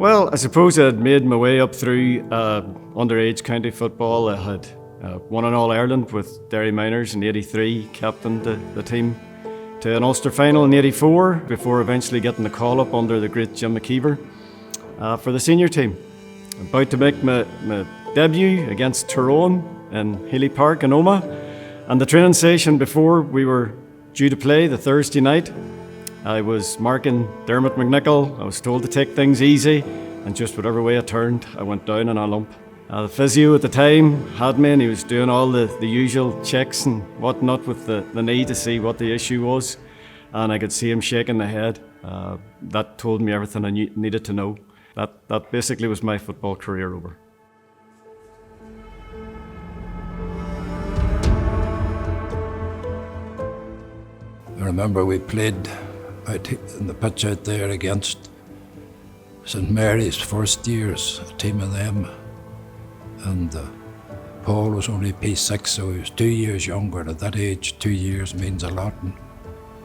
Well, I suppose I'd made my way up through underage county football. I had won an All-Ireland with Derry Minors in '83, captained the team to an Ulster final in '84 before eventually getting the call-up under the great Jim McKeever for the senior team. About to make my debut against Tyrone in Healy Park in Omagh, and the training session before we were due to play the Thursday night, I was marking Dermot McNichol. I was told to take things easy, and just whatever way I turned, I went down in a lump. The physio at the time had me, and he was doing all the usual checks and whatnot with the knee to see what the issue was, and I could see him shaking the head. That told me everything I needed to know. That basically was my football career over. I remember we played out in the pitch out there against St Mary's first years, a team of them, and Paul was only P6, so he was 2 years younger, and at that age 2 years means a lot, and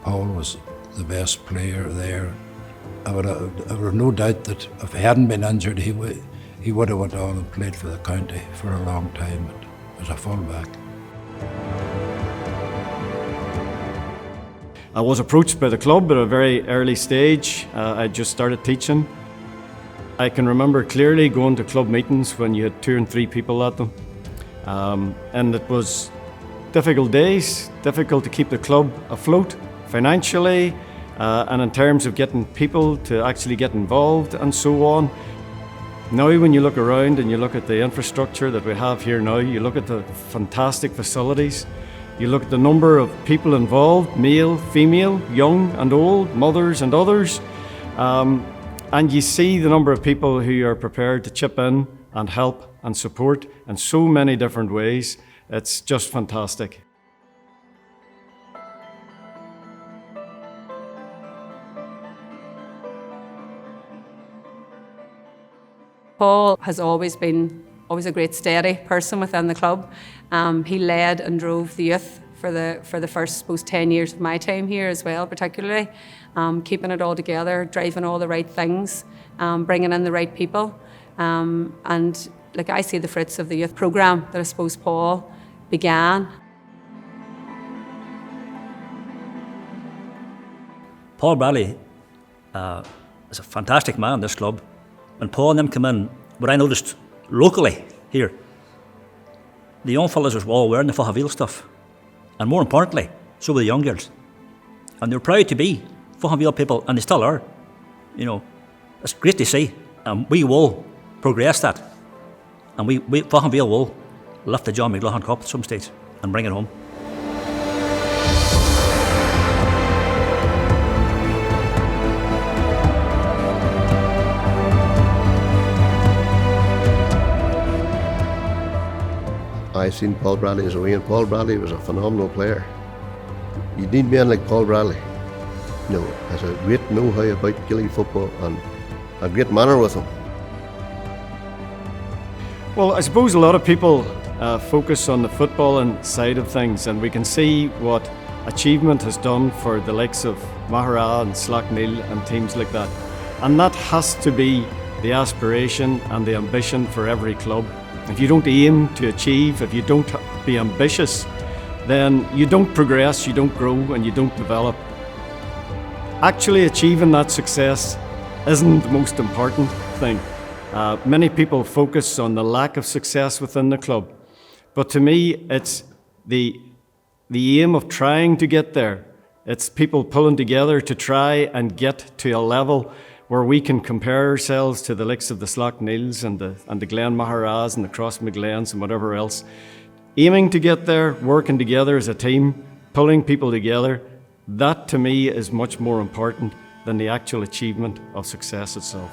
Paul was the best player there. I would have no doubt that if he hadn't been injured, he would have went on and played for the county for a long time as a full-back. I was approached by the club at a very early stage. I just started teaching. I can remember clearly going to club meetings when you had 2 and 3 people at them. And it was difficult days, difficult to keep the club afloat financially, and in terms of getting people to actually get involved and so on. Now when you look around and you look at the infrastructure that we have here now, you look at the fantastic facilities, you look at the number of people involved, male, female, young and old, mothers and others, and you see the number of people who are prepared to chip in and help and support in so many different ways. It's just fantastic. Paul has always been a great steady person within the club. He led and drove the youth for the first, suppose, 10 years of my time here as well, particularly. Keeping it all together, driving all the right things, bringing in the right people. And like I see the fruits of the youth programme that I suppose Paul began. Paul Bradley is a fantastic man, this club. When Paul and them came in, what I noticed locally here, the young fellas were all wearing the Faughanvale stuff. And more importantly, so were the young girls. And they were proud to be Faughanvale people, and they still are. You know, it's great to see. And we will progress that. And we Faughanvale will lift the John McLaughlin Cup at some stage and bring it home. I seen Paul Bradley as a wee, and Paul Bradley was a phenomenal player. You need men like Paul Bradley. You know, has a great know-how about Gaelic football and a great manner with him. Well, I suppose a lot of people focus on the footballing side of things, and we can see what achievement has done for the likes of Mahara and Slaughtneil and teams like that. And that has to be the aspiration and the ambition for every club. If you don't aim to achieve, if you don't be ambitious, then you don't progress, you don't grow, and you don't develop. Actually achieving that success isn't the most important thing. Many people focus on the lack of success within the club, but to me it's the aim of trying to get there. It's people pulling together to try and get to a level where we can compare ourselves to the likes of the Slaughtneils and the Glen Maharas and the Cross McGlens and whatever else. Aiming to get there, working together as a team, pulling people together, that to me is much more important than the actual achievement of success itself.